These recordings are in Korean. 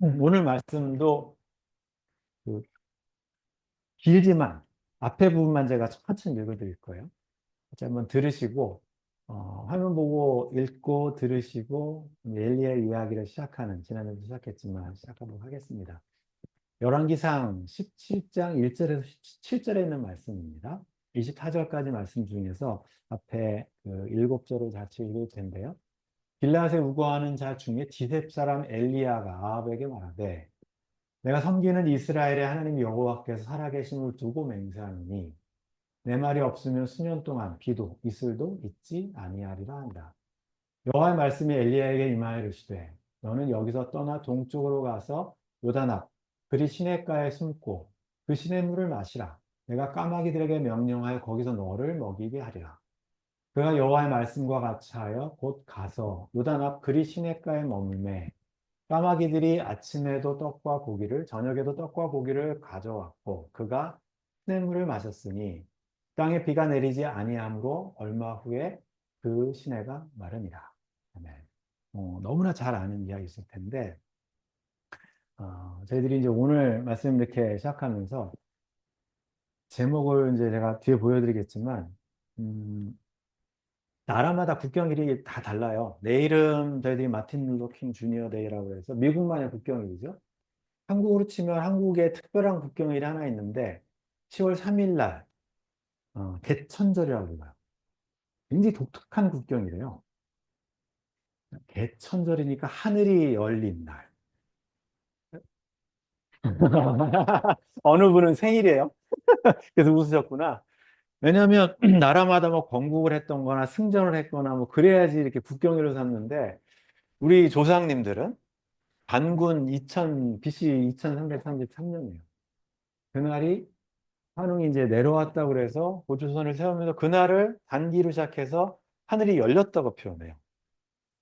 오늘 말씀도 그 길지만 앞에 부분만 제가 천천히 읽어드릴 거예요. 같이 한번 들으시고 화면 보고 읽고 들으시고 엘리야의 이야기를 시작하는 지난주에 시작했지만 시작하도록 하겠습니다. 열왕기상 17장 1절에서 17절에 있는 말씀입니다. 24절까지 말씀 중에서 앞에 그 7절을 같이 읽을 텐데요. 길라앗에 우거하는 자 중에 디셉 사람 엘리야가 아합에게 말하되 내가 섬기는 이스라엘의 하나님 여호와께서 살아계심을 두고 맹세하노니 내 말이 없으면 수년 동안 비도 이슬도 있지 아니하리라 한다. 여호와의 말씀이 엘리야에게 임하여 이르시되 너는 여기서 떠나 동쪽으로 가서 요단 앞 그리 시냇가에 숨고 그 시냇물을 마시라. 내가 까마귀들에게 명령하여 거기서 너를 먹이게 하리라. 그가 여호와의 말씀과 같이 하여 곧 가서 요단 앞 그리 시냇가에 머물매 까마귀들이 아침에도 떡과 고기를 저녁에도 떡과 고기를 가져왔고 그가 시냇물을 마셨으니 땅에 비가 내리지 아니하므로 얼마 후에 그 시내가 마르니라. 아멘. 너무나 잘 아는 이야기일 텐데 저희들이 이제 오늘 말씀 이렇게 시작하면서 제목을 이제 제가 뒤에 보여드리겠지만 음, 나라마다 국경일이 다 달라요. 내일은 저희들이 마틴 루더 킹 주니어 데이라고 해서 미국만의 국경일이죠. 한국으로 치면 한국에 특별한 국경일이 하나 있는데 10월 3일 날 개천절이라고 불러요. 굉장히 독특한 국경이래요. 개천절이니까 하늘이 열린 날. 어느 분은 생일이에요. 그래서 웃으셨구나. 왜냐하면 나라마다 뭐 건국을 했던 거나 승전을 했거나 뭐 그래야지 이렇게 국경일로 삼는데 우리 조상님들은 단군 2000 BC 2333년이에요. 그날이 한웅이 이제 내려왔다고 그래서 고조선을 세우면서 그날을 단기로 시작해서 하늘이 열렸다고 표현해요.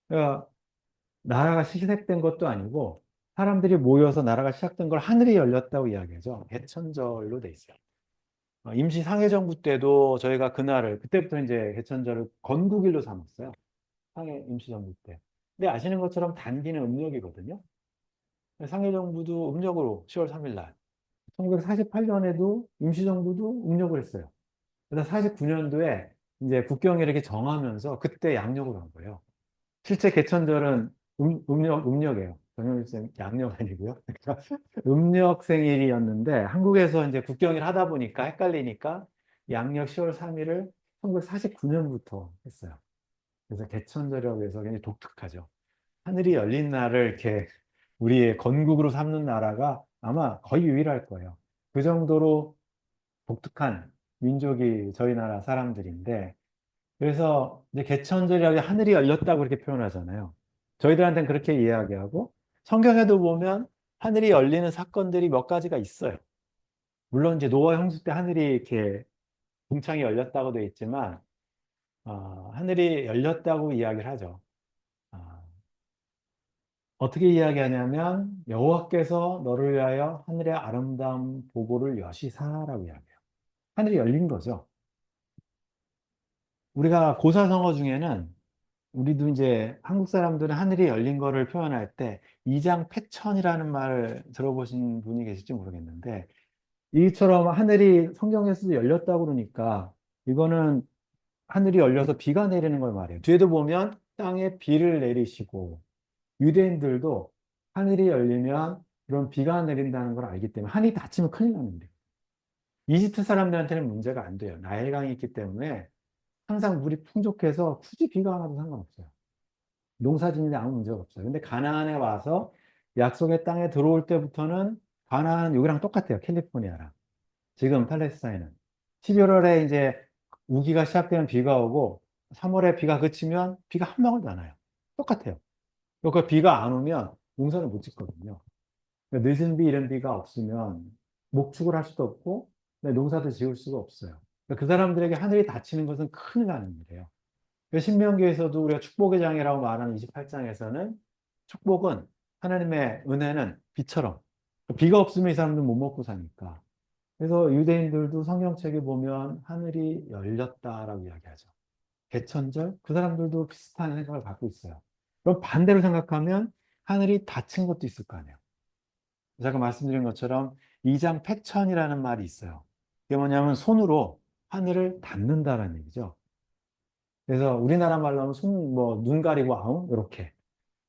그러니까 나라가 시작된 것도 아니고 사람들이 모여서 나라가 시작된 걸 하늘이 열렸다고 이야기하죠. 개천절로 돼 있어요. 임시 상해정부 때도 저희가 그날을 그때부터 이제 개천절을 건국일로 삼았어요. 상해 임시정부 때. 근데 아시는 것처럼 단기는 음력이거든요. 상해정부도 음력으로 10월 3일 날. 1948년에도 임시정부도 음력을 했어요. 그래서 49년도에 이제 국경을 이렇게 정하면서 그때 양력으로 한 거예요. 실제 개천절은 음력이에요. 정영일생 양력 아니고요. 그러니까 음력 생일이었는데 한국에서 이제 국경일 하다 보니까 헷갈리니까 양력 10월 3일을 1949년부터 했어요. 그래서 개천절이라고 해서 굉장히 독특하죠. 하늘이 열린 날을 이렇게 우리의 건국으로 삼는 나라가 아마 거의 유일할 거예요. 그 정도로 독특한 민족이 저희 나라 사람들인데 그래서 이제 개천절이라고 하늘이 열렸다고 그렇게 표현하잖아요. 저희들한테는 그렇게 이야기하고 성경에도 보면 하늘이 열리는 사건들이 몇 가지가 있어요. 물론 이제 노아 홍수 때 하늘이 이렇게 궁창이 열렸다고 되어 있지만 하늘이 열렸다고 이야기를 하죠. 아, 어떻게 이야기하냐면 여호와께서 너를 위하여 하늘의 아름다운 보고를 여시사라고 이야기해요. 하늘이 열린 거죠. 우리가 고사성어 중에는 우리도 이제 한국 사람들은 하늘이 열린 거를 표현할 때 이장패천이라는 말을 들어보신 분이 계실지 모르겠는데 이처럼 하늘이 성경에서도 열렸다고 그러니까 이거는 하늘이 열려서 비가 내리는 걸 말해요. 뒤에도 보면 땅에 비를 내리시고 유대인들도 하늘이 열리면 그런 비가 내린다는 걸 알기 때문에 하늘이 닫히면 큰일 나는데 이집트 사람들한테는 문제가 안 돼요. 나일강이 있기 때문에 항상 물이 풍족해서 굳이 비가 안 와도 상관없어요. 농사 짓는데 아무 문제가 없어요. 근데 가나안에 와서 약속의 땅에 들어올 때부터는 가나안 여기랑 똑같아요. 캘리포니아랑. 지금 팔레스타인은. 11월에 이제 우기가 시작되면 비가 오고 3월에 비가 그치면 비가 한 방울도 안 와요. 똑같아요. 그 비가 안 오면 농사를 못 짓거든요. 그러니까 늦은 비, 이런 비가 없으면 목축을 할 수도 없고 농사도 지을 수가 없어요. 그러니까 그 사람들에게 하늘이 닫히는 것은 큰일 나는 일이에요. 신명기에서도 우리가 축복의 장이라고 말하는 28장에서는 축복은 하나님의 은혜는 비처럼 비가 없으면 이 사람들은 못 먹고 사니까 그래서 유대인들도 성경책에 보면 하늘이 열렸다라고 이야기하죠. 개천절 그 사람들도 비슷한 생각을 갖고 있어요. 그럼 반대로 생각하면 하늘이 닫힌 것도 있을 거 아니에요. 제가 말씀드린 것처럼 이장패천이라는 말이 있어요. 이게 뭐냐면 손으로 하늘을 닿는다라는 얘기죠. 그래서 우리나라 말로 하면 눈 가리고 아웅 이렇게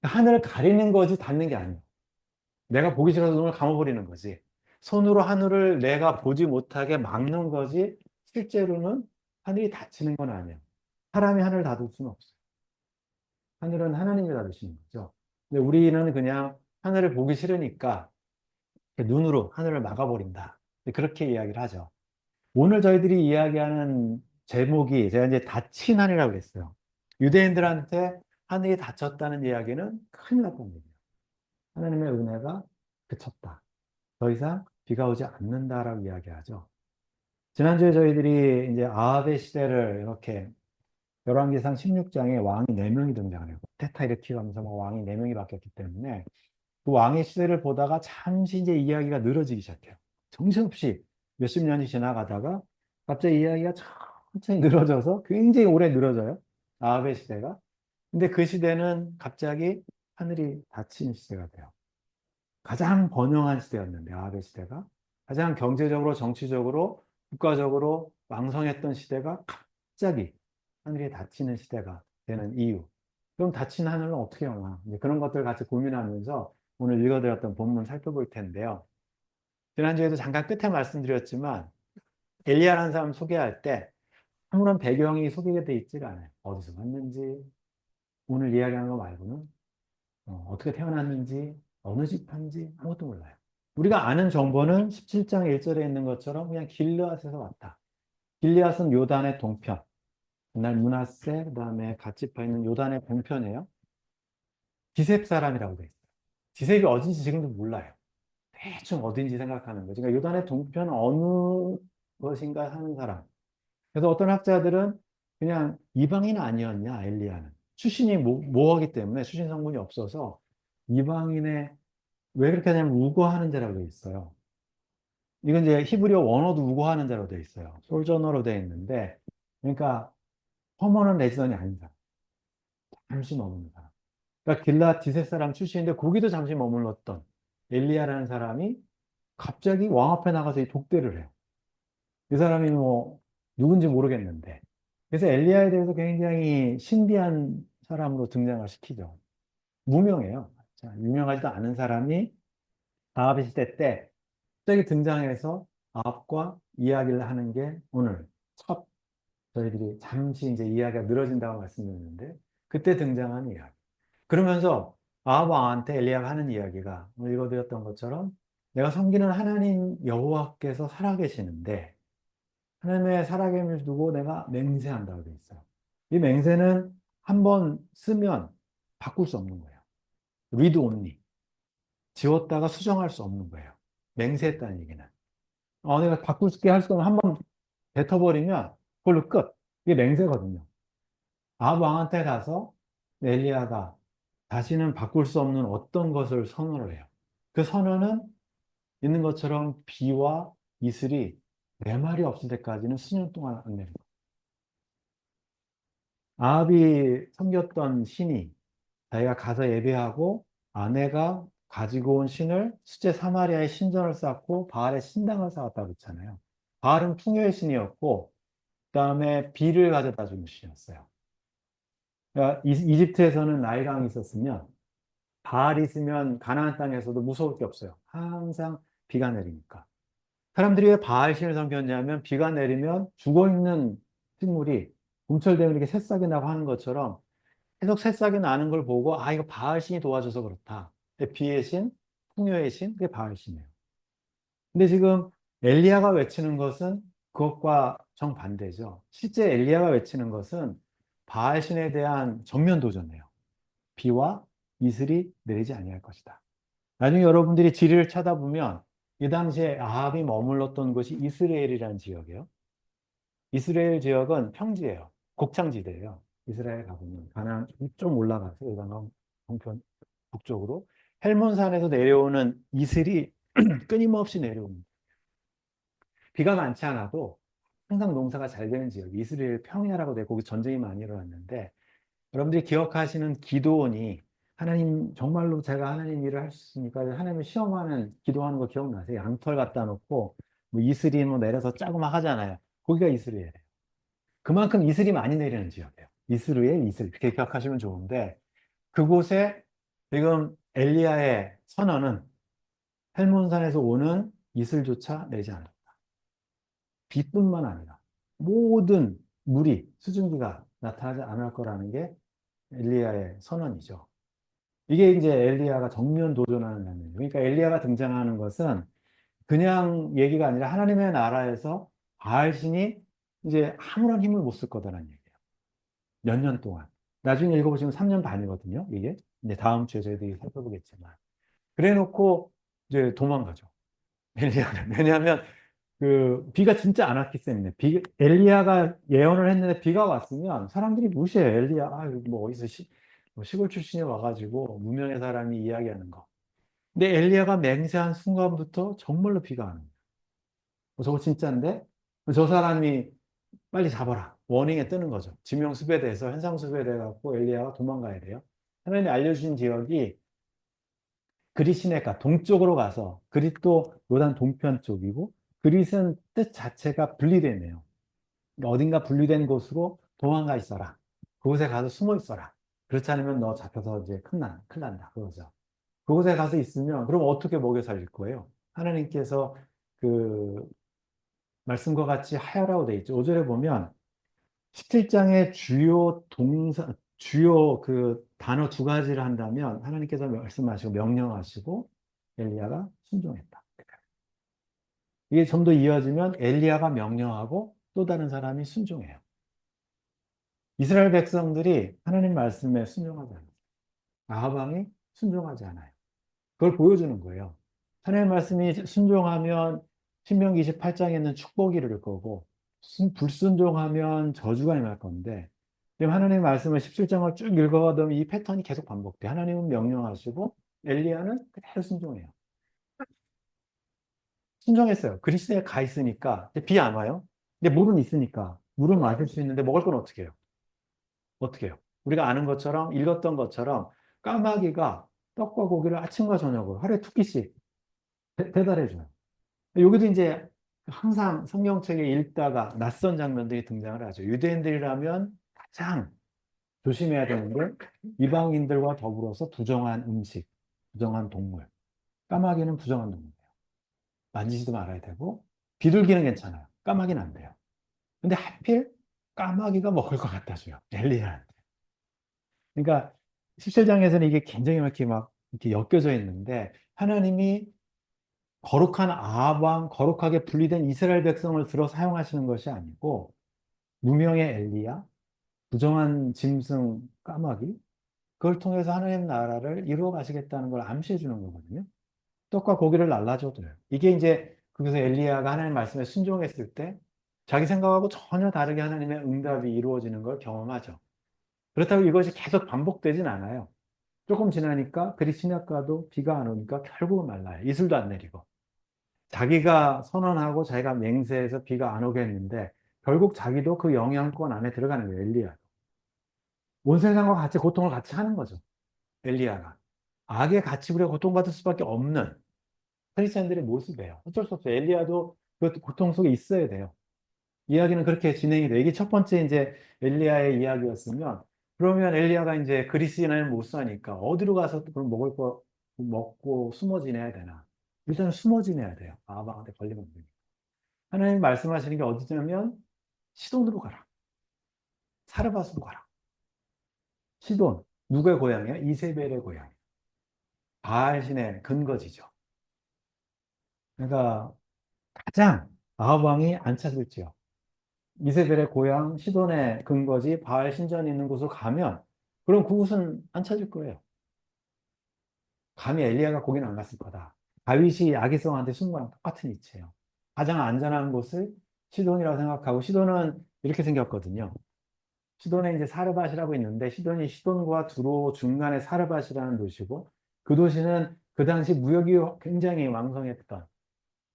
하늘을 가리는 거지 닿는 게 아니에요. 내가 보기 싫어서 눈을 감아버리는 거지. 손으로 하늘을 내가 보지 못하게 막는 거지 실제로는 하늘이 닫히는 건 아니에요. 사람이 하늘을 닫을 수는 없어요. 하늘은 하나님이 닫으시는 거죠. 근데 우리는 그냥 하늘을 보기 싫으니까 눈으로 하늘을 막아버린다. 그렇게 이야기를 하죠. 오늘 저희들이 이야기하는 제목이 제가 이제 닫힌 하늘이라고 그랬어요. 유대인들한테 하늘이 닫혔다는 이야기는 큰일 났다는 얘기예요. 하나님의 은혜가 그쳤다. 더 이상 비가 오지 않는다라고 이야기하죠. 지난주에 저희들이 이제 아합의 시대를 이렇게 열왕기상 16장에 왕이 4명이 등장을 해요. 테타 이르키 하면서 왕이 4명이 바뀌었기 때문에 그 왕의 시대를 보다가 잠시 이제 이야기가 늘어지기 시작해요. 정신없이 몇십 년이 지나가다가 갑자기 이야기가 천천히 늘어져서 굉장히 오래 늘어져요. 아합의 시대가. 근데 그 시대는 갑자기 하늘이 닫힌 시대가 돼요. 가장 번영한 시대였는데, 아합의 시대가. 가장 경제적으로, 정치적으로, 국가적으로 왕성했던 시대가 갑자기 하늘이 닫히는 시대가 되는 이유. 그럼 닫힌 하늘은 어떻게 오나? 이제 그런 것들 같이 고민하면서 오늘 읽어드렸던 본문 살펴볼 텐데요. 지난주에도 잠깐 끝에 말씀드렸지만, 엘리야라는 사람 소개할 때 아무런 배경이 소개가 돼 있지가 않아요. 어디서 왔는지, 오늘 이야기하는 거 말고는 어떻게 태어났는지, 어느 집한지 아무것도 몰라요. 우리가 아는 정보는 17장 1절에 있는 것처럼 그냥 길르앗에서 왔다. 길르앗은 요단의 동편. 옛날 므낫세, 그다음에 갓지파 있는 요단의 동편이에요. 기셉 사람이라고 돼 있어요. 기셉이 어딘지 지금도 몰라요. 대충 어딘지 생각하는 거죠. 그러니까 요단의 동편 어느 것인가 하는 사람. 그래서 어떤 학자들은 그냥 이방인 아니었냐, 엘리야는. 출신이 모호하기 때문에 출신 성분이 없어서 이방인의 왜 그렇게 하냐면 우거하는 자라고 되어 있어요. 이건 이제 히브리어 원어도 우거하는 자로 되어 있어요. 솔저너로 되어 있는데, 그러니까 퍼머넌 레지던이 아닌 사람, 잠시 머무는 사람. 그러니까 길라 디셋 사람 출신인데 거기도 잠시 머물렀던 엘리야라는 사람이 갑자기 왕 앞에 나가서 이 독대를 해요. 이 사람이 뭐 누군지 모르겠는데. 그래서 엘리야에 대해서 굉장히 신비한 사람으로 등장을 시키죠. 무명해요. 자, 유명하지도 않은 사람이 아합의 시대 때 갑자기 등장해서 아합과 이야기를 하는 게 오늘 첫 저희들이 잠시 이제 이야기가 늘어진다고 말씀드렸는데 그때 등장한 이야기. 그러면서 아합 왕한테 엘리야가 하는 이야기가 오늘 읽어드렸던 것처럼 내가 섬기는 하나님 여호와께서 살아계시는데 하나님의 살아계심을 두고 내가 맹세한다고 되어 있어요. 이 맹세는 한 번 쓰면 바꿀 수 없는 거예요. read only. 지웠다가 수정할 수 없는 거예요. 맹세했다는 얘기는. 내가 바꿀게 할 수 없는 한 번 뱉어버리면 그걸로 끝. 이게 맹세거든요. 아합 왕한테 가서 엘리야가 다시는 바꿀 수 없는 어떤 것을 선언을 해요. 그 선언은 있는 것처럼 비와 이슬이 내 말이 없을 때까지는 수년 동안 안 내는 거예요. 아합이 섬겼던 신이 자기가 가서 예배하고 아내가 가지고 온 신을 수제 사마리아의 신전을 쌓고 바알의 신당을 쌓았다고 했잖아요. 바알은 풍요의 신이었고 그다음에 비를 가져다 주는 신이었어요. 그러니까 이집트에서는 나일강이 있었으면 바알이 있으면 가나안 땅에서도 무서울 게 없어요. 항상 비가 내리니까. 사람들이 왜 바알 신을 섬겼냐면 비가 내리면 죽어있는 식물이 봄철 되면 이렇게 새싹이 나고 하는 것처럼 계속 새싹이 나는 걸 보고 이거 바알 신이 도와줘서 그렇다. 비의 신, 풍요의 신, 그게 바알 신이에요. 근데 지금 엘리야가 외치는 것은 그것과 정반대죠. 실제 엘리야가 외치는 것은 바알 신에 대한 전면 도전이에요. 비와 이슬이 내리지 아니할 것이다. 나중에 여러분들이 지리를 찾아보면 이 당시에 아합이 머물렀던 곳이 이스라엘이라는 지역이에요. 이스라엘 지역은 평지예요. 곡창지대예요. 이스라엘 가보면 가나안 좀 올라가서 요단강 동편 북쪽으로 헬몬산에서 내려오는 이슬이 끊임없이 내려옵니다. 비가 많지 않아도 항상 농사가 잘 되는 지역, 이스라엘 평야라고 돼 거기 전쟁이 많이 일어났는데 여러분들이 기억하시는 기드온이 하나님, 정말로 제가 하나님 일을 할 수 있습니까? 하나님을 시험하는, 기도하는 거 기억나세요? 양털 갖다 놓고, 뭐 이슬이 뭐 내려서 짜고 막 하잖아요. 거기가 이스라엘이에요. 그만큼 이슬이 많이 내리는 지역이에요. 이스루엘 이슬. 이렇게 기억하시면 좋은데, 그곳에 지금 엘리야의 선언은 헬몬산에서 오는 이슬조차 내지 않는다. 비뿐만 아니라 모든 물이, 수증기가 나타나지 않을 거라는 게 엘리야의 선언이죠. 이게 이제 엘리야가 정면 도전하는 장면이에요. 그러니까 엘리야가 등장하는 것은 그냥 얘기가 아니라 하나님의 나라에서 바알신이 이제 아무런 힘을 못 쓸 거다라는 얘기예요. 몇 년 동안. 나중에 읽어보시면 3년 반이거든요. 이게. 이제 다음 주에 저희들이 살펴보겠지만. 그래 놓고 이제 도망가죠. 엘리야는. 왜냐하면 그 비가 진짜 안 왔기 때문에 엘리야가 예언을 했는데 비가 왔으면 사람들이 무시해요. 엘리야, 뭐 어디서 뭐 시골 출신이 와가지고 무명의 사람이 이야기하는 거. 근데 엘리야가 맹세한 순간부터 정말로 비가 안 옵니다. 저거 진짜인데? 저 사람이 빨리 잡아라. 워닝에 뜨는 거죠. 지명수배돼서 현상수배돼 갖고 엘리야가 도망가야 돼요. 하나님이 알려주신 지역이 그릿시내가 동쪽으로 가서 그릿도 요단 동편 쪽이고 그릿은 뜻 자체가 분리되네요. 그러니까 어딘가 분리된 곳으로 도망가 있어라. 그곳에 가서 숨어 있어라. 그렇지 않으면 너 잡혀서 이제 큰일 난다. 그거죠. 그곳에 가서 있으면 그럼 어떻게 먹여 살릴 거예요? 하나님께서 그 말씀과 같이 하여라고 돼 있죠. 5절에 보면 17장의 주요 동사, 주요 그 단어 두 가지를 한다면 하나님께서 말씀하시고 명령하시고 엘리야가 순종했다. 이게 좀 더 이어지면 엘리야가 명령하고 또 다른 사람이 순종해요. 이스라엘 백성들이 하나님 말씀에 순종하지 않아요. 아합 왕이 순종하지 않아요. 그걸 보여주는 거예요. 하나님 말씀이 순종하면 신명기 28장에는 축복이 이를 거고 불순종하면 저주가 임할 건데 지금 하나님 말씀을 17장을 쭉 읽어가다 이 패턴이 계속 반복돼. 하나님은 명령하시고 엘리야는 그대로 순종해요. 순종했어요. 그리스도에 가 있으니까 비 안 와요. 근데 물은 있으니까 물은 마실 수 있는데 먹을 건 어떻게 해요? 어떻게 해요? 우리가 아는 것처럼 읽었던 것처럼 까마귀가 떡과 고기를 아침과 저녁으로 하루에 두 끼씩 배달해줘요. 여기도 이제 항상 성경책에 읽다가 낯선 장면들이 등장을 하죠. 유대인들이라면 가장 조심해야 되는 게 이방인들과 더불어서 부정한 음식, 부정한 동물. 까마귀는 부정한 동물이에요. 만지지도 말아야 되고 비둘기는 괜찮아요. 까마귀는 안 돼요. 근데 하필 까마귀가 먹을 것 갖다 줘요. 엘리야한테. 그러니까 17장에서는 이게 굉장히 막 이렇게 엮여져 있는데 하나님이 거룩한 아합 왕, 거룩하게 분리된 이스라엘 백성을 들어 사용하시는 것이 아니고 무명의 엘리야, 부정한 짐승 까마귀, 그걸 통해서 하나님 나라를 이루어 가시겠다는 걸 암시해 주는 거거든요. 떡과 고기를 날라줘도 돼요. 이게 이제 거기서 엘리야가 하나님 말씀에 순종했을 때 자기 생각하고 전혀 다르게 하나님의 응답이 이루어지는 걸 경험하죠. 그렇다고 이것이 계속 반복되진 않아요. 조금 지나니까 그리 시냇가도 비가 안 오니까 결국은 말라요. 이슬도 안 내리고. 자기가 선언하고 자기가 맹세해서 비가 안 오게 했는데 결국 자기도 그 영향권 안에 들어가는 거예요, 엘리야. 온 세상과 같이 고통을 같이 하는 거죠, 엘리야가. 악에 같이 우리가 고통받을 수밖에 없는 크리스천들의 모습이에요. 어쩔 수 없어요. 엘리야도 그 고통 속에 있어야 돼요. 이야기는 그렇게 진행이 돼요. 이게 첫 번째 이제 엘리야의 이야기였으면 그러면 엘리야가 이제 그리스인을 못 사니까 어디로 가서 또 그럼 먹을 거 먹고 숨어 지내야 되나? 일단 숨어 지내야 돼요. 아방한테 걸리면 안 되니까. 하나님 말씀하시는 게 어디냐면 시돈으로 가라. 사르밧으로 가라. 시돈 누구의 고향이야? 이세벨의 고향. 바알신의 근거지죠. 그러니까 가장 아합 왕이 안 찾을 지역. 이세벨의 고향 시돈의 근거지 바알 신전이 있는 곳으로 가면 그럼 그곳은 안 찾을 거예요. 감히 엘리야가 거기는 안 갔을 거다. 다윗이 아기성한테 순 거랑 똑같은 이치예요. 가장 안전한 곳을 시돈이라고 생각하고 시돈은 이렇게 생겼거든요. 시돈에 이제 사르밧이라고 있는데 시돈이 시돈과 두로 중간에 사르밧이라는 도시고 그 도시는 그 당시 무역이 굉장히 왕성했던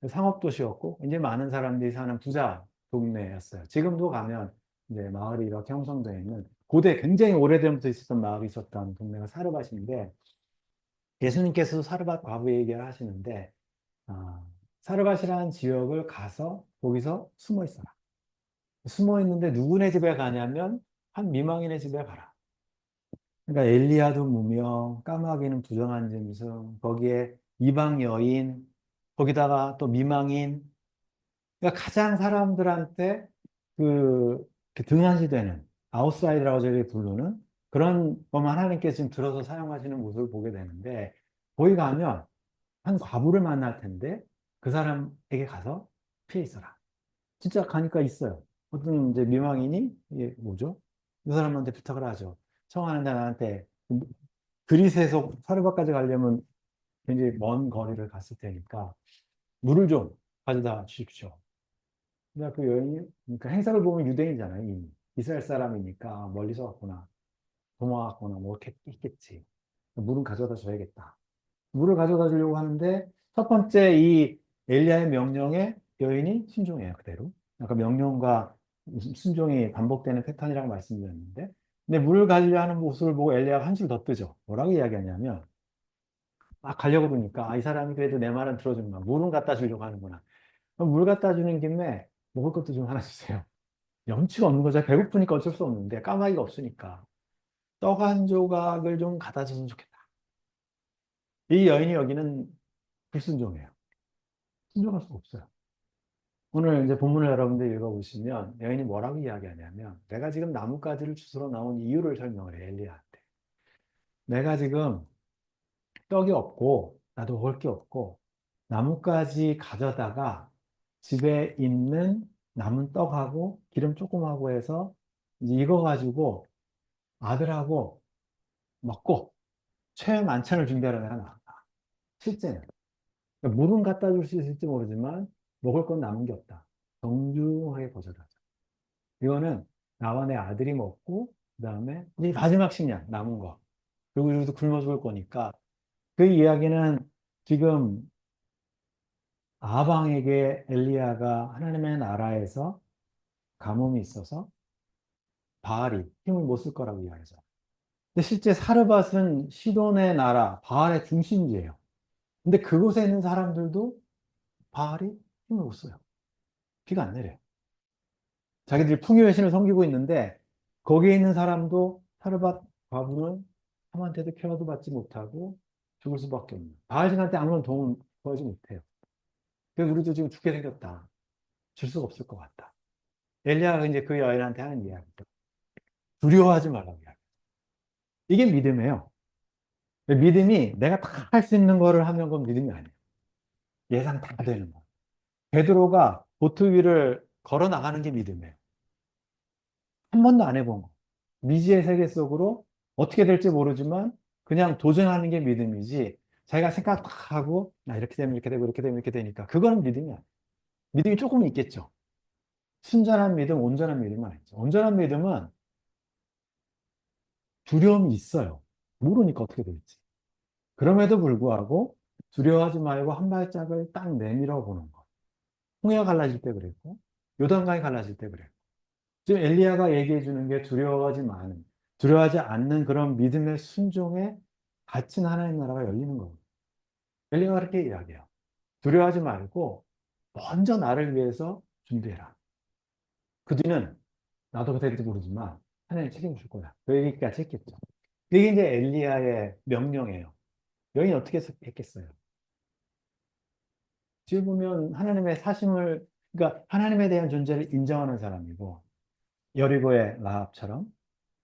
상업 도시였고 이제 많은 사람들이 사는 부자 동네였어요. 지금도 가면 이제 마을이 이렇게 형성되어 있는 고대 굉장히 오래전부터 있었던 마을이 있었던 동네가 사르밧인데 예수님께서도 사르밧 과부 얘기를 하시는데 아, 사르밧이라는 지역을 가서 거기서 숨어 있어라. 숨어 있는데 누구네 집에 가냐면 한 미망인의 집에 가라. 그러니까 엘리야도 무명, 까마귀는 부정한 짐승, 거기에 이방 여인, 거기다가 또 미망인, 그러니까 가장 사람들한테 그 등한시되는 아웃사이더라고 저희 부르는 그런 것만 하나님께서 지금 들어서 사용하시는 모습을 보게 되는데 거기 가면 한 과부를 만날 텐데 그 사람에게 가서 피해 있어라. 진짜 가니까 있어요. 어떤 이제 미망인이 이게 뭐죠? 그 사람한테 부탁을 하죠. 청하는데 나한테 그리스에서 사르밧까지 가려면 굉장히 먼 거리를 갔을 테니까 물을 좀 가져다 주십시오. 그러니까 그 여인이 그러니까 행사를 보면 유대인이잖아요. 이미. 이스라엘 사람이니까 멀리서 왔구나. 도망왔구나. 뭐 했겠지. 물은 가져다 줘야겠다. 물을 가져다 주려고 하는데 첫 번째 이 엘리야의 명령에 여인이 순종해요. 그대로. 아까 명령과 순종이 반복되는 패턴이라고 말씀드렸는데 근데 물을 가지려 하는 모습을 보고 엘리야가 한술 더 뜨죠. 뭐라고 이야기하냐면 막 가려고 그러니까 이 사람이 그래도 내 말은 들어주는구나. 물은 갖다 주려고 하는구나. 그럼 물 갖다 주는 김에 먹을 것도 좀 하나 주세요. 염치가 없는 거죠. 배고프니까 어쩔 수 없는데 까마귀가 없으니까 떡 한 조각을 좀 갖다 줬으면 좋겠다. 이 여인이 여기는 불순종해요. 순종할 수가 없어요. 오늘 이제 본문을 여러분들 읽어보시면 여인이 뭐라고 이야기하냐면 내가 지금 나뭇가지를 주스러 나온 이유를 설명을 해 엘리야한테. 내가 지금 떡이 없고 나도 먹을 게 없고 나뭇가지 가져다가 집에 있는 남은 떡하고 기름 조금하고 해서 이제 이거 가지고 아들하고 먹고 최애 만찬을 준비하러 내가 나왔다. 실제는. 그러니까 물은 갖다 줄 수 있을지 모르지만 먹을 건 남은 게 없다. 정중하게 거절하자. 이거는 나와 내 아들이 먹고 그다음에 이 마지막 식량 남은 거. 그리고 우리도 굶어 죽을 거니까 그 이야기는 지금 아방에게 엘리야가 하나님의 나라에서 가뭄이 있어서 바알이 힘을 못 쓸 거라고 이야기하죠. 근데 실제 사르밧은 시돈의 나라, 바알의 중심지예요. 근데 그곳에 있는 사람들도 바알이 힘을 못 써요. 비가 안 내려요. 자기들이 풍요의 신을 섬기고 있는데 거기에 있는 사람도 사르밧 과부는 ham한테도 케어도 받지 못하고 죽을 수밖에 없는. 바알신한테 아무런 도움 구하지 못해요. 그래서 우리도 지금 죽게 생겼다. 줄 수가 없을 것 같다. 엘리야가 이제 그 여인한테 하는 이야기죠. 두려워하지 말라고 이야기. 이게 믿음이에요. 믿음이 내가 다 할 수 있는 거를 하면 그건 믿음이 아니에요. 예상 다 되는 거. 베드로가 보트 위를 걸어 나가는 게 믿음이에요. 한 번도 안 해본 거. 미지의 세계 속으로 어떻게 될지 모르지만 그냥 도전하는 게 믿음이지 자기가 생각하고 나 이렇게 되면 이렇게 되고 이렇게 되면 이렇게 되니까 그거는 믿음이 아니에요. 믿음이 조금 있겠죠. 순전한 믿음, 온전한 믿음은 아니죠. 온전한 믿음은 두려움이 있어요. 모르니까 어떻게 될지. 그럼에도 불구하고 두려워하지 말고 한 발짝을 딱 내밀어 보는 것. 홍해가 갈라질 때 그랬고 요단강이 갈라질 때 그랬고 지금 엘리야가 얘기해 주는 게 두려워하지 않는 그런 믿음의 순종에 갇힌 하나님 나라가 열리는 거예요. 엘리야가 그렇게 이야기해요. 두려워하지 말고 먼저 나를 위해서 준비해라. 그 뒤는 나도 그때 될지 모르지만 하나님 책임질 거야. 그 얘기까지 했겠죠. 이게 이제 엘리야의 명령이에요. 여인이 어떻게 했겠어요? 뒤에 보면 하나님의 사심을, 그러니까 하나님에 대한 존재를 인정하는 사람이고, 여리고의 라합처럼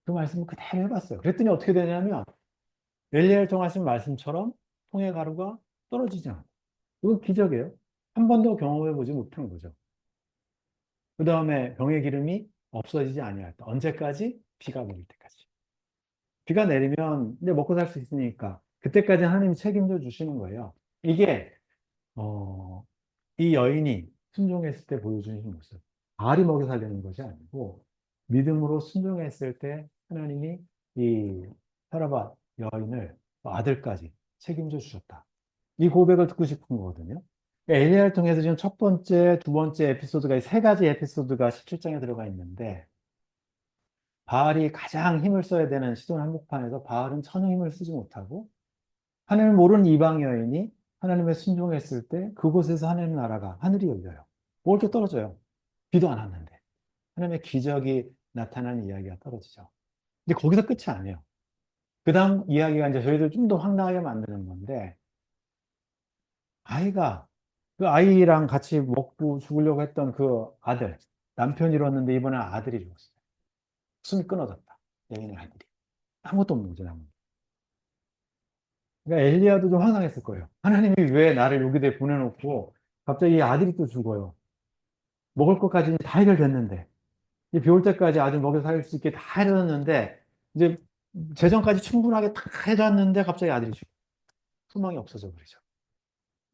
그 말씀을 그대로 해봤어요. 그랬더니 어떻게 되냐면, 엘리야를 통하신 말씀처럼 통의 가루가 떨어지지 않고. 이건 기적이에요. 한 번도 경험해 보지 못한 거죠. 그 다음에 병의 기름이 없어지지 아니할 때. 언제까지? 비가 내릴 때까지. 비가 내리면 이제 먹고 살 수 있으니까 그때까지 하나님이 책임져 주시는 거예요. 이게 어, 이 여인이 순종했을 때 보여주는 모습. 알이 먹여 살리는 것이 아니고 믿음으로 순종했을 때 하나님이 이 사라밧 여인을 아들까지 책임져 주셨다. 이 고백을 듣고 싶은 거거든요. 엘리야를 통해서 지금 첫 번째, 두 번째 에피소드가 이 세 가지 에피소드가 17장에 들어가 있는데 바알이 가장 힘을 써야 되는 시돈 한복판에서 바알은 전혀 힘을 쓰지 못하고 하나님을 모르는 이방 여인이 하나님의 순종했을 때 그곳에서 하나님 나라가 하늘이 열려요. 먹을 게 떨어져요. 비도 안 왔는데. 하나님의 기적이 나타나는 이야기가 떨어지죠. 근데 거기서 끝이 아니에요. 그 다음 이야기가 이제 저희들 좀 더 황당하게 만드는 건데, 아이가, 그 아이랑 같이 먹고 죽으려고 했던 그 아들, 남편이 잃었는데 이번에 아들이 죽었어요. 숨이 끊어졌다. 여인의 아들이. 아무것도 없는 거죠, 남은. 그러니까 엘리야도 좀 황당했을 거예요. 하나님이 왜 나를 여기에 보내놓고 갑자기 이 아들이 또 죽어요. 먹을 것까지는 다 해결됐는데, 이제 비올 때까지 아들 먹여 살릴 수 있게 다 해줬는데, 이제 재정까지 충분하게 다 해줬는데 갑자기 아들이 죽어. 소망이 없어져 버리죠.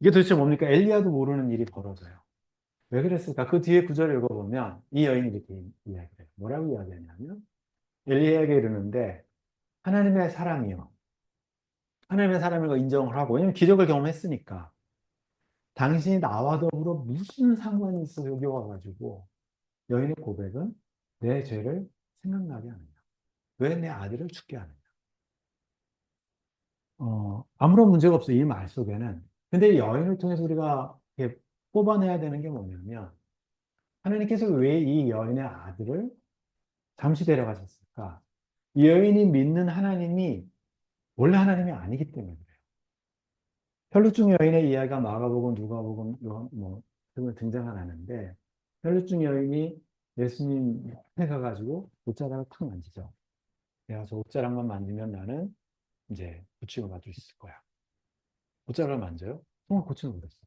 이게 도대체 뭡니까? 엘리야도 모르는 일이 벌어져요. 왜 그랬을까? 그 뒤에 구절을 읽어보면 이 여인이 이렇게 이야기를 해요. 뭐라고 이야기하냐면 엘리야에게 이르는데 하나님의 사람이요. 하나님의 사람인 거 인정을 하고 왜냐면 기적을 경험했으니까 당신이 나와 더불어 무슨 상관이 있어 여기 와가지고 여인의 고백은 내 죄를 생각나게 하느냐. 왜 내 아들을 죽게 하느냐. 아무런 문제가 없어요. 이 말 속에는. 근데 이 여인을 통해서 우리가 이렇게 뽑아내야 되는 게 뭐냐면 하나님께서 왜 이 여인의 아들을 잠시 데려가셨을까? 이 여인이 믿는 하나님이 원래 하나님이 아니기 때문에 그래요. 혈루증 여인의 이야기가 마가복음, 누가복음, 뭐 등을 등장하는데 혈루증 여인이 예수님 앞에 가가지고 옷자락을 탁 만지죠. 내가 저 옷자락만 만지면 나는 이제 고침을 받을 수 있을 거야. 옷자락을 만져요? 정말 고침을 받았어요.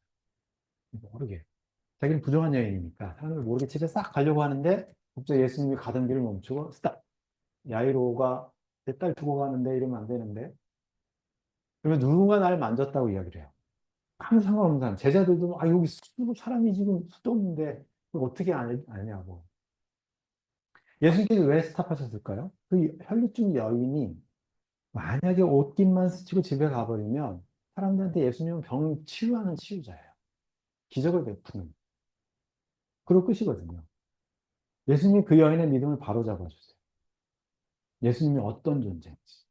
모르게. 자기는 부정한 여인이니까 사람들 모르게 집에 싹 가려고 하는데 갑자기 예수님이 가던 길을 멈추고 스탑. 야이로가 내 딸 두고 가는데 이러면 안 되는데. 그러면 누군가 나를 만졌다고 이야기를 해요. 아무 상관없는 사람. 제자들도 여기 사람이 지금 수도 없는데 그걸 어떻게 아냐고. 예수님께서 왜 스탑하셨을까요? 그 혈루증 여인이 만약에 옷깃만 스치고 집에 가버리면 사람들한테 예수님은 병 치유하는 치유자예요. 기적을 베푸는. 그럴 끝이거든요. 예수님이 그 여인의 믿음을 바로잡아주세요. 예수님이 어떤 존재인지.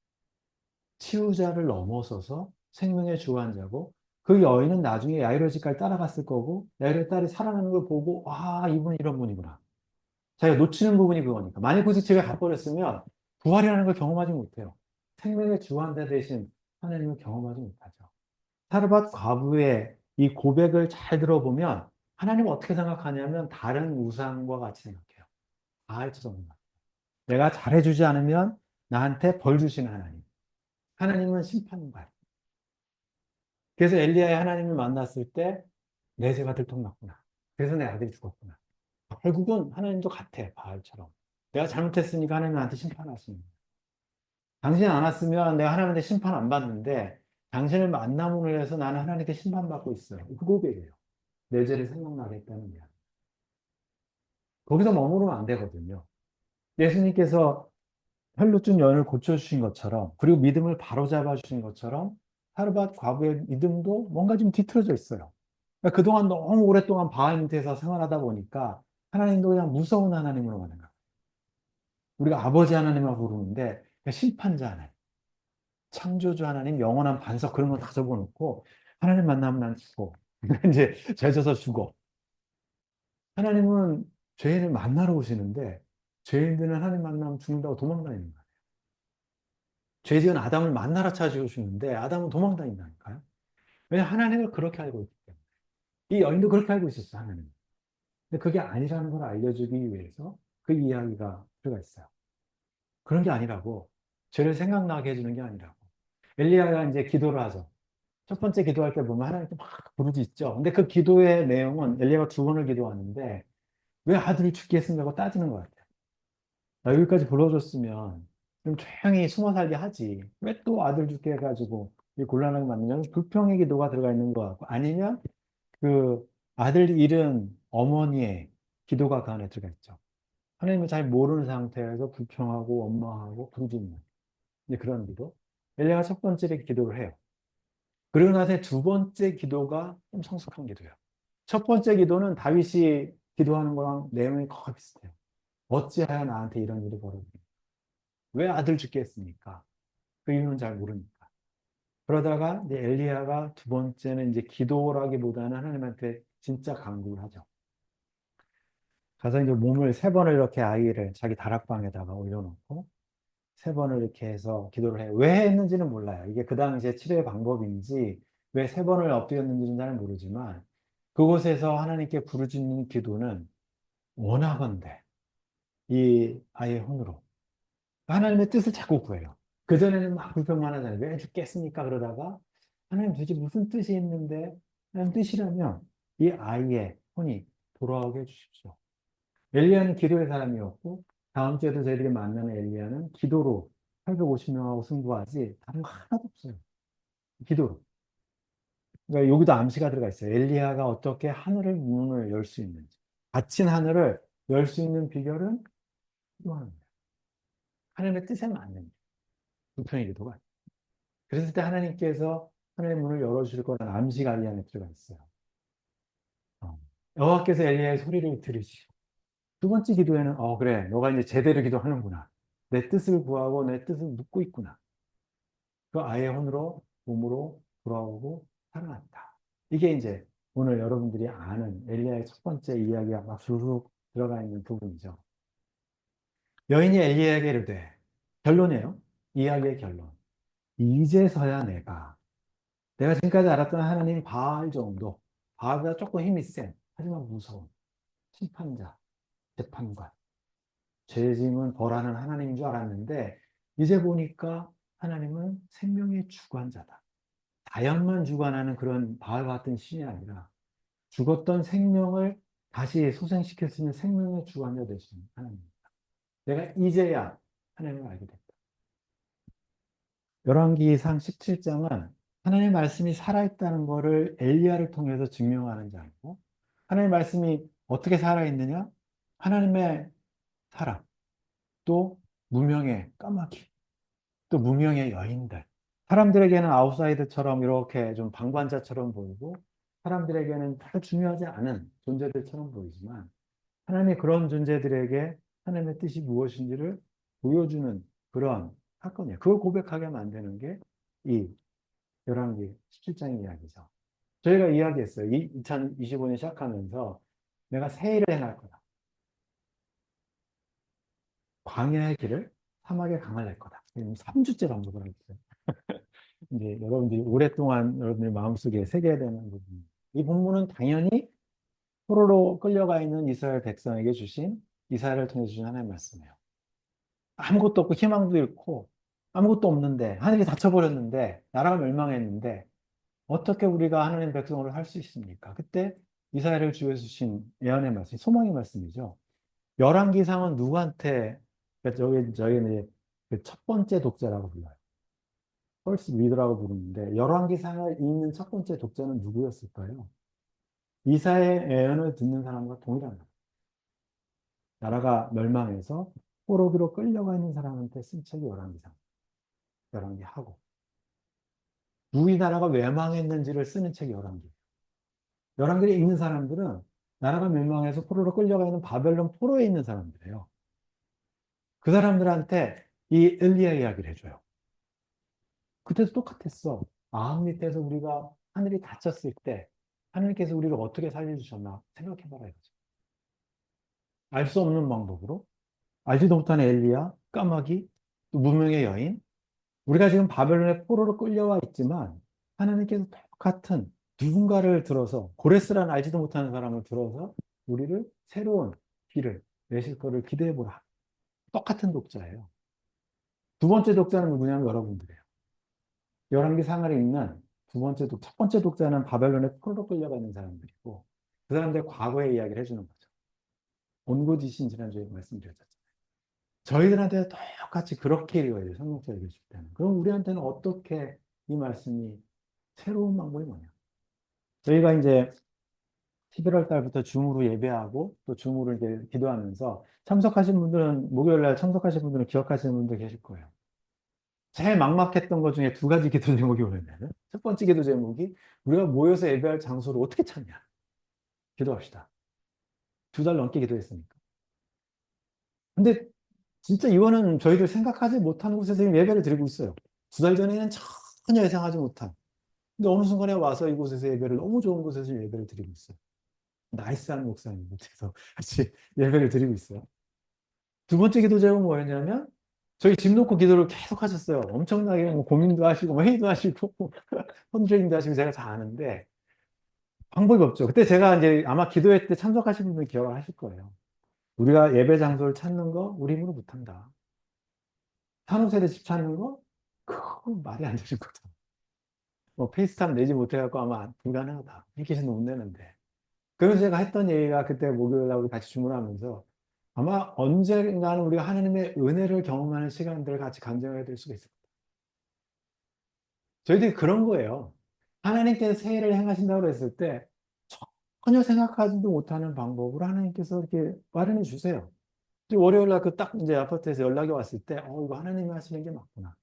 치유자를 넘어서서 생명의 주관자고 그 여인은 나중에 야이로 집까지 따라갔을 거고 야이로의 딸이 살아나는 걸 보고 이분 이런 분이구나. 자기가 놓치는 부분이 그거니까. 만약 그 집에 가버렸으면 부활이라는 걸 경험하지 못해요. 생명의 주관자 대신 하나님을 경험하지 못하죠. 사르밧 과부의 이 고백을 잘 들어보면 하나님은 어떻게 생각하냐면 다른 우상과 같이 생각해요. 바알처럼. 내가 잘해주지 않으면 나한테 벌 주시는 하나님. 하나님은 심판관. 그래서 엘리야의 하나님을 만났을 때 내 죄가 들통났구나. 그래서 내 아들이 죽었구나. 결국은 하나님도 같아, 바알처럼. 내가 잘못했으니까 하나님 나한테 심판하십니다. 당신이 안 왔으면 내가 하나님한테 심판 안 받는데 당신을 만남으로 해서 나는 하나님께 심판받고 있어요. 그 고백이에요. 내 죄를 생각나게 했다는 이야기. 거기서 머무르면 안 되거든요. 예수님께서 혈루증 연을 고쳐주신 것처럼 그리고 믿음을 바로잡아 주신 것처럼 사르밧 과부의 믿음도 뭔가 좀 뒤틀어져 있어요. 그러니까 그동안 너무 오랫동안 바알 밑에서 생활하다 보니까 하나님도 그냥 무서운 하나님으로 가는 거예요. 우리가 아버지 하나님을 부르는데 심판자 하나님, 창조주 하나님, 영원한 반석 그런 거 다 적어놓고 하나님 만나면 난 죽어. 이제 죄 져서 죽어. 하나님은 죄인을 만나러 오시는데 죄인들은 하나님 만나면 죽는다고 도망다니는 거예요. 죄 지은 아담을 만나러 찾아오시는데 아담은 도망다닌다니까요. 왜냐하면 하나님을 그렇게 알고 있기 때문에. 이 여인도 그렇게 알고 있었어요, 하나님. 근데 그게 아니라는 걸 알려주기 위해서 그 이야기가 들어가 있어요. 그런 게 아니라고. 죄를 생각나게 해주는 게 아니라고. 엘리야가 이제 기도를 하죠. 첫 번째 기도할 때 보면 하나님께 막 부르짖죠. 근데 그 기도의 내용은 엘리야가 두 번을 기도하는데 왜 아들을 죽게 했습니까? 따지는 것 같아요. 나 여기까지 불러줬으면 좀 조용히 숨어 살게 하지. 왜 또 아들 죽게 해가지고 이 곤란하게 만드냐? 불평의 기도가 들어가 있는 것 같고 아니면 그 아들 잃은 어머니의 기도가 그 안에 들어가 있죠. 하나님을 잘 모르는 상태에서 불평하고 원망하고 부르짖는 이제 그런 기도. 엘리야가 첫 번째 기도를 해요. 그리고 나서 두 번째 기도가 좀 성숙한 기도예요. 첫 번째 기도는 다윗이 기도하는 거랑 내용이 거의 비슷해요. 어찌하여 나한테 이런 일이 벌어지냐. 왜 아들 죽게 했습니까? 그 이유는 잘 모르니까. 그러다가 이제 엘리야가 두 번째는 이제 기도라기보다는 하나님한테 진짜 간구를 하죠. 가서 이제 몸을 세 번을 이렇게 아이를 자기 다락방에다가 올려놓고 세 번을 이렇게 해서 기도를 해요. 왜 했는지는 몰라요. 이게 그 당시에 치료의 방법인지 왜 세 번을 엎드렸는지는 잘 모르지만 그곳에서 하나님께 부르짖는 기도는 원하건대 이 아이의 혼으로 하나님의 뜻을 자꾸 구해요. 그전에는 막 불평만 하잖아요. 왜 죽겠습니까? 그러다가 하나님 도대체 무슨 뜻이 있는데 하나님 뜻이라면 이 아이의 혼이 돌아오게 해주십시오. 엘리야는 기도의 사람이었고 다음 주에도 저희들이 만나는 엘리야는 기도로 850명하고 승부하지 다른 거 하나도 없어요. 기도로. 그러니까 여기도 암시가 들어가 있어요. 엘리야가 어떻게 하늘의 문을 열 수 있는지. 닫힌 하늘을 열 수 있는 비결은 기도하는 거예요. 하나님의 뜻에 맞는 불편의 기도가. 그랬을 때 하나님께서 하나님의 문을 열어주실 거라는 암시가 이 안에 들어가 있어요. 여호와께서 엘리야의 소리를 들으시고 두 번째 기도에는 그래 너가 이제 제대로 기도하는구나. 내 뜻을 구하고 내 뜻을 묻고 있구나. 그 아이의 혼으로 몸으로 돌아오고 살아났다. 이게 이제 오늘 여러분들이 아는 엘리야의 첫 번째 이야기가 막 쑥 들어가 있는 부분이죠. 여인이 엘리야에게 이르되 결론이에요. 이야기의 결론. 이제서야 내가 지금까지 알았던 하나님 바알 정도, 바알보다 조금 힘이 센, 하지만 무서운 심판자, 재판관, 죄짐은 벌하는 하나님인 줄 알았는데 이제 보니까 하나님은 생명의 주관자다. 자연만 주관하는 그런 바알 같은 신이 아니라 죽었던 생명을 다시 소생시킬 수 있는 생명의 주관자 되시는 하나님입니다. 내가 이제야 하나님을 알게 됐다. 열왕기상 17장은 하나님의 말씀이 살아있다는 것을 엘리야를 통해서 증명하는 장이고 하나님의 말씀이 어떻게 살아있느냐? 하나님의 사람, 또 무명의 까마귀, 또 무명의 여인들. 사람들에게는 아웃사이드처럼 이렇게 좀 방관자처럼 보이고 사람들에게는 별로 중요하지 않은 존재들처럼 보이지만 하나님의 그런 존재들에게 하나님의 뜻이 무엇인지를 보여주는 그런 사건이에요. 그걸 고백하게 만드는 게 이 열왕기 17장의 이야기죠. 저희가 이야기했어요. 2025년 시작하면서 내가 새 일을 행할 거다. 광야의 길을 사막의 강을 낼 거다. 3주째 반복을 하고 있어요. 이제 여러분들이 오랫동안 여러분들 마음속에 새겨야 되는 부분. 이 본문은 당연히 포로로 끌려가 있는 이스라엘 백성에게 주신 이스라엘을 통해 주신 하나님의 말씀이에요. 아무것도 없고 희망도 잃고 아무것도 없는데 하늘이 닫혀버렸는데 나라가 멸망했는데 어떻게 우리가 하나님 백성으로 할 수 있습니까? 그때 이스라엘을 주에 주신 예언의 말씀, 소망의 말씀이죠. 열왕기상은 누구한테 저희는 그첫 번째 독자라고 불러요. 펄스 리더라고 부르는데 열왕기상을 읽는 첫 번째 독자는 누구였을까요? 이사의 예언을 듣는 사람과 동일한 거예요. 나라가 멸망해서 포로기로 끌려가 있는 사람한테 쓴 책이 열왕기상, 열왕기하고 우리나라가 왜 망했는지를 쓰는 책이 열왕기. 열왕기를 읽는 사람들은 나라가 멸망해서 포로로 끌려가 있는 바벨론 포로에 있는 사람들이에요. 그 사람들한테 이 엘리야 이야기를 해줘요. 그때도 똑같았어. 마음 밑에서 우리가 하늘이 닫혔을 때 하나님께서 우리를 어떻게 살려주셨나 생각해봐라 이거죠. 알 수 없는 방법으로 알지도 못하는 엘리야, 까마귀, 또 무명의 여인. 우리가 지금 바벨론의 포로로 끌려와 있지만 하나님께서 똑같은 누군가를 들어서 고레스라는 알지도 못하는 사람을 들어서 우리를 새로운 길을 내실 거를 기대해 보라. 똑같은 독자예요. 두 번째 독자는 누구냐면 여러분들이에요. 열왕기 상하를 읽는 두 번째 첫 번째 독자는 바벨론의 포로로 끌려가 있는 사람들이고 그 사람들의 과거의 이야기를 해주는 거죠. 온고지신 지난주에 말씀드렸잖아요. 저희들한테 똑같이 그렇게 읽어야 돼요. 성경서 읽으실 때는. 그럼 우리한테는 어떻게 이 말씀이 새로운 방법이 뭐냐? 저희가 이제 11월 달부터 줌으로 예배하고 또 줌으로 이제 기도하면서 참석하신 분들은 목요일 날 참석하신 분들은 기억하시는 분들 계실 거예요. 제일 막막했던 것 중에 두 가지 기도 제목이 뭐였냐면 첫 번째 기도 제목이 우리가 모여서 예배할 장소를 어떻게 찾냐? 기도합시다. 두 달 넘게 기도했으니까. 근데 진짜 이거는 저희들 생각하지 못한 곳에서 예배를 드리고 있어요. 2달 전에는 전혀 예상하지 못한. 근데 어느 순간에 와서 이곳에서 예배를, 너무 좋은 곳에서 예배를 드리고 있어요. 나이스한 목사님 밑에서 같이 예배를 드리고 있어요. 두 번째 기도 제목은 뭐였냐면, 저희 집 놓고 기도를 계속 하셨어요. 엄청나게 뭐 고민도 하시고, 뭐 회의도 하시고, 헌드레인도 하시고, 제가 다 아는데, 방법이 없죠. 그때 제가 이제 아마 기도회 때 참석하신 분들 기억을 하실 거예요. 우리가 예배 장소를 찾는 거, 우리 힘으로 못한다. 산호세대 집 찾는 거, 그거 말이 안 되는 거죠. 뭐 페이스타임 내지 못해갖고 아마 불가능하다. 이렇게는 못 내는데. 그래서 제가 했던 얘기가 그때 목요일 날 우리 같이 주문하면서 아마 언젠가는 우리가 하나님의 은혜를 경험하는 시간들을 같이 간증해야 될 수가 있을 거예요. 저희들이 그런 거예요. 하나님께서 새해를 행하신다고 했을 때 전혀 생각하지도 못하는 방법으로 하나님께서 이렇게 마련해 주세요. 월요일 날 그 딱 이제 아파트에서 연락이 왔을 때, 이거 하나님이 하시는 게 맞구나.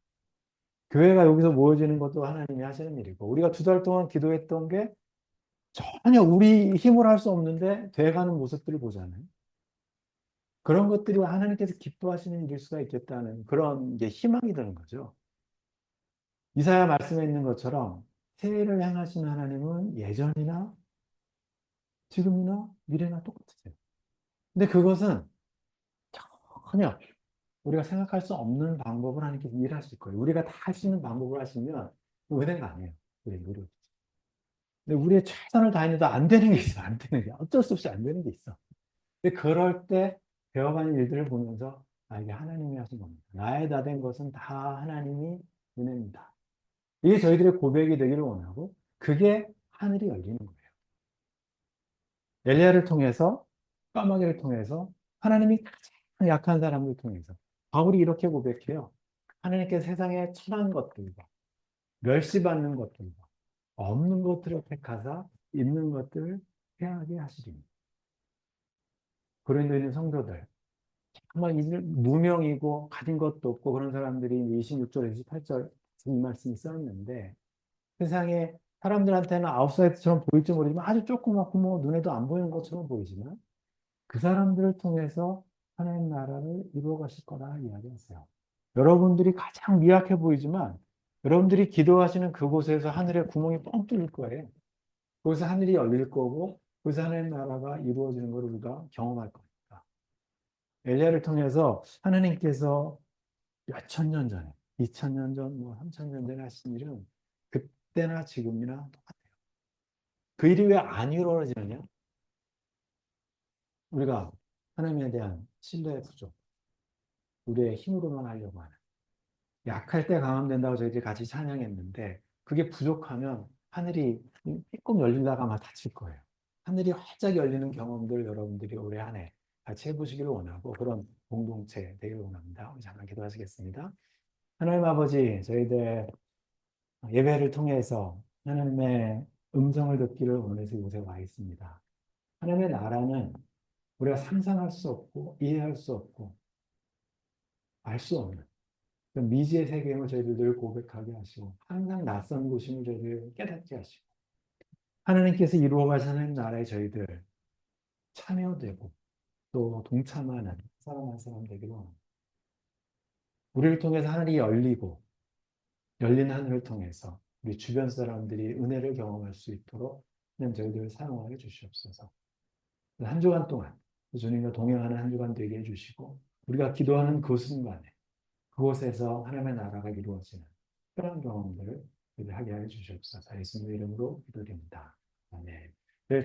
교회가 여기서 모여지는 것도 하나님이 하시는 일이고, 우리가 2달 동안 기도했던 게 전혀 우리 힘으로 할 수 없는데 돼가는 모습들을 보잖아요. 그런 것들이 하나님께서 기뻐하시는 일일 수가 있겠다는 그런 게 희망이 드는 거죠. 이사야 말씀에 있는 것처럼 새해를 향하신 하나님은 예전이나 지금이나 미래나 똑같으세요. 근데 그것은 전혀 우리가 생각할 수 없는 방법을 하나님께서 일하실 거예요. 우리가 다 할 수 있는 방법을 하시면 은혜가 아니에요. 우리 노력. 근데 우리의 최선을 다했는데 안 되는 게 있어. 안 되는 게. 어쩔 수 없이 안 되는 게 있어. 근데 그럴 때 배워가는 일들을 보면서 이게 하나님이 하신 겁니다. 나의 다 된 것은 다 하나님이 은혜입니다. 이게 저희들의 고백이 되기를 원하고 그게 하늘이 열리는 거예요. 엘리야를 통해서 까마귀를 통해서 하나님이 가장 약한 사람을 통해서 바울이 이렇게 고백해요. 하나님께서 세상에 천한 것들과 멸시받는 것들과 없는 것들을 택하사 있는 것들을 패하게 하시리니. 고린도에 있는 성도들 정말 무명이고 가진 것도 없고 그런 사람들이 26절, 28절 이 말씀이 써있는데 세상에 사람들한테는 아웃사이드처럼 보일지 모르지만 아주 조그맣고 뭐 눈에도 안 보이는 것처럼 보이지만 그 사람들을 통해서 하나님 나라를 이루어 가실 거라 이야기했어요. 여러분들이 가장 미약해 보이지만 여러분들이 기도하시는 그곳에서 하늘의 구멍이 뻥 뚫릴 거예요. 거기서 하늘이 열릴 거고 거기서 하나님 나라가 이루어지는 걸 우리가 경험할 겁니다. 엘리야를 통해서 하나님께서 몇천 년 전에, 2000년 전, 뭐 3000년 전에 하신 일은 그때나 지금이나 똑같아요. 그 일이 왜 안 이루어지느냐? 우리가 하나님에 대한 신뢰의 부족, 우리의 힘으로만 하려고 하는. 약할 때 강함 된다고 저희들이 같이 찬양했는데 그게 부족하면 하늘이 삐끔 열리다가 아마 닫힐 거예요. 하늘이 활짝 열리는 경험들 여러분들이 올해 한 해 같이 해보시기를 원하고 그런 공동체 되기를 원합니다. 우리 잠깐 기도하시겠습니다. 하나님 아버지, 저희들 예배를 통해서 하나님의 음성을 듣기를 원해서 이곳에 와 있습니다. 하나님의 나라는 우리가 상상할 수 없고 이해할 수 없고 알 수 없는 그 미지의 세계임을 저희들 늘 고백하게 하시고 항상 낯선 곳임을 저희들 깨닫게 하시고 하나님께서 이루어 가시는 나라에 저희들 참여되고 또 동참하는 사람 한 사람 되기를 원합니다. 우리를 통해서 하늘이 열리고 열린 하늘을 통해서 우리 주변 사람들이 은혜를 경험할 수 있도록 그냥 저희들을 사용하여 주시옵소서. 한 주간 동안 주님과 동행하는 한 주간 되게 해주시고 우리가 기도하는 그 순간에 그곳에서 하나님의 나라가 이루어지는 그런 경험들을 하게 하여 주시옵소서. 예수님의 이름으로 기도드립니다. 아멘.